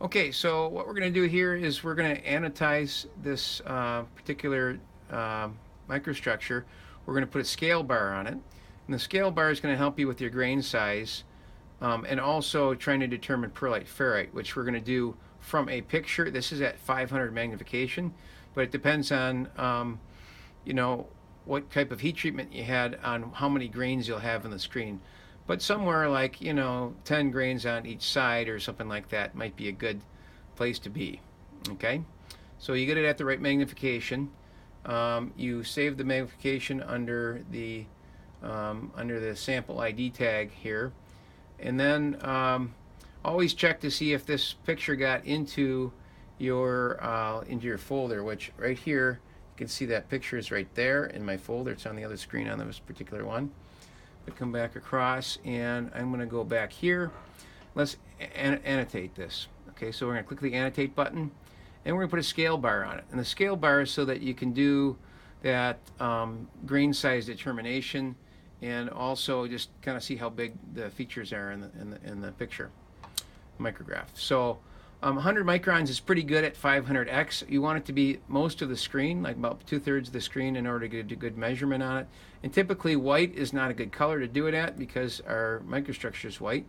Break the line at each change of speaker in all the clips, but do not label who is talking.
Okay, so what we're going to do here is we're going to annotize this particular microstructure. We're going to put a scale bar on it. And the scale bar is going to help you with your grain size and also trying to determine perlite ferrite, which we're going to do from a picture. This is at 500 magnification, but it depends on, you know, what type of heat treatment you had on how many grains you'll have in the screen. But somewhere like, 10 grains on each side or something like that might be a good place to be. Okay, so you get it at the right magnification. You save the magnification under the sample ID tag here, and then always check to see if this picture got into your folder. Which right here you can see that picture is right there in my folder. It's on the other screen on this particular one. But come back across, and I'm going to go back here. Let's annotate this. Okay, so we're going to click the annotate button, and we're going to put a scale bar on it. And the scale bar is so that you can do that grain size determination, and also just kind of see how big the features are in the picture micrograph. So 100 microns is pretty good at 500x. You want it to be most of the screen, like about 2/3 of the screen, in order to get a good measurement on it. And typically white is not a good color to do it at because our microstructure is white.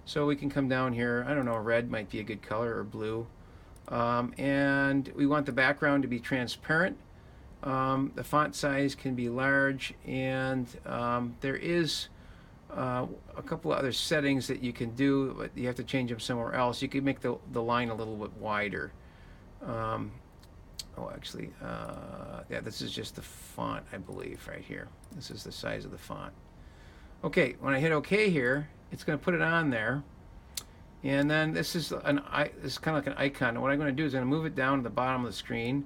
So we can come down here, I don't know, red might be a good color, or blue. And we want the background to be transparent. The font size can be large, and there is a couple of other settings that you can do, but you have to change them somewhere else. You can make the line a little bit wider. Yeah, this is just the font, I believe, right here. This is the size of the font. Okay, when I hit OK here, it's going to put it on there. And then this is kind of like an icon. And what I'm going to do is I'm going to move it down to the bottom of the screen.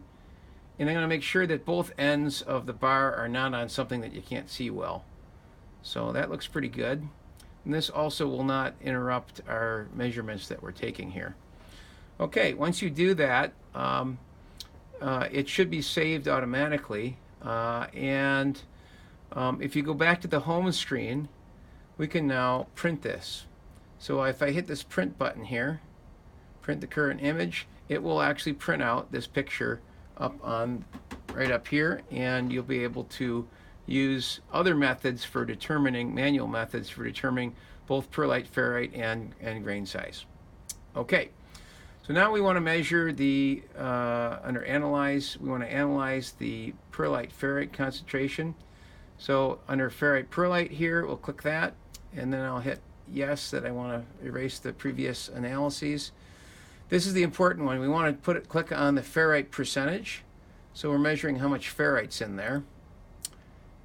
And I'm going to make sure that both ends of the bar are not on something that you can't see well. So that looks pretty good. And this also will not interrupt our measurements that we're taking here. Okay, once you do that, it should be saved automatically. If you go back to the home screen, we can now print this. So if I hit this print button here, print the current image, it will actually print out this picture right up here, and you'll be able to use other methods for determining, manual methods for determining both perlite ferrite and grain size. Okay, so now we want to measure the, under analyze, we want to analyze the perlite ferrite concentration. So under ferrite perlite here, we'll click that, and then I'll hit yes that I want to erase the previous analyses. This is the important one. We want to click on the ferrite percentage. So we're measuring how much ferrite's in there.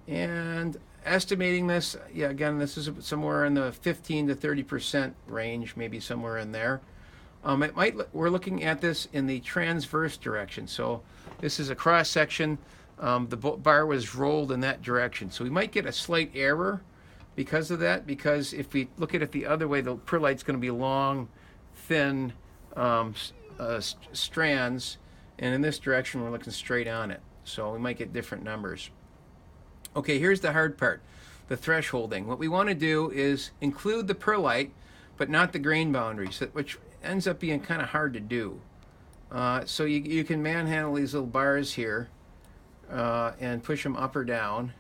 And estimating this, yeah, again, this is somewhere in the 15 to 30% range, maybe somewhere in there. We're looking at this in the transverse direction. So this is a cross section. The bar was rolled in that direction. So we might get a slight error because of that, because if we look at it the other way, the perlite's going to be long, thin strands, and in this direction we're looking straight on it. So we might get different numbers. Okay, here's the hard part, the thresholding. What we want to do is include the perlite, but not the grain boundaries, which ends up being kind of hard to do. So you can manhandle these little bars here and push them up or down.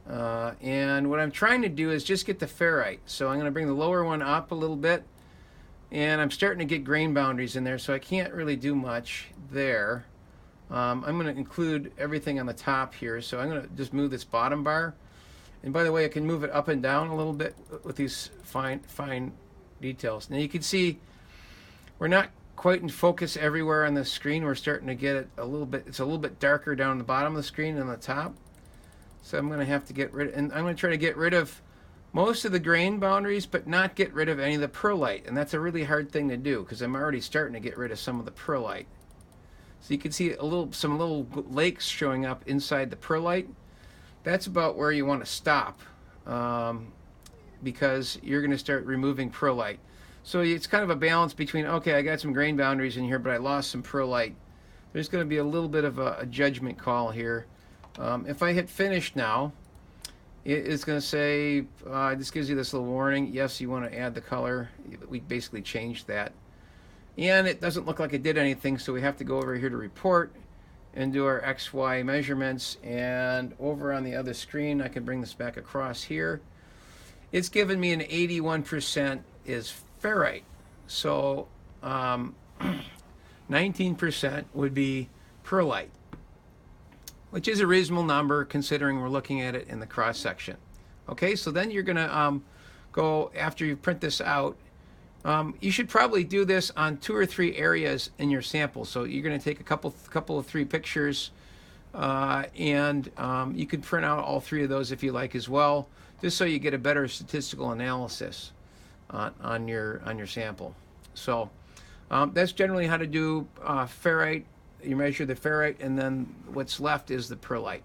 And what I'm trying to do is just get the ferrite. So I'm going to bring the lower one up a little bit, and I'm starting to get grain boundaries in there, so I can't really do much there. I'm going to include everything on the top here, so I'm going to just move this bottom bar. And by the way, I can move it up and down a little bit with these fine details. Now you can see we're not quite in focus everywhere on the screen. We're starting to get it a little bit, it's a little bit darker down the bottom of the screen than the top. So I'm going to have to get rid, and I'm going to try to get rid of most of the grain boundaries, but not get rid of any of the perlite. And that's a really hard thing to do because I'm already starting to get rid of some of the perlite. So you can see some little lakes showing up inside the perlite. That's about where you want to stop because you're going to start removing perlite. So it's kind of a balance between, okay, I got some grain boundaries in here, but I lost some perlite. There's going to be a little bit of a judgment call here. If I hit finish now, it's going to say, this gives you this little warning. Yes, you want to add the color. We basically changed that. and it doesn't look like it did anything, so we have to go over here to report and do our XY measurements. And over on the other screen, I can bring this back across here. It's given me an 81% is ferrite. So 19% would be perlite, which is a reasonable number considering we're looking at it in the cross section. Okay, so then you're going to go, after you print this out, you should probably do this on 2 or 3 areas in your sample. So you're going to take a couple of 3 pictures, and you can print out all 3 of those if you like as well, just so you get a better statistical analysis on your sample. So that's generally how to do ferrite. You measure the ferrite, and then what's left is the perlite.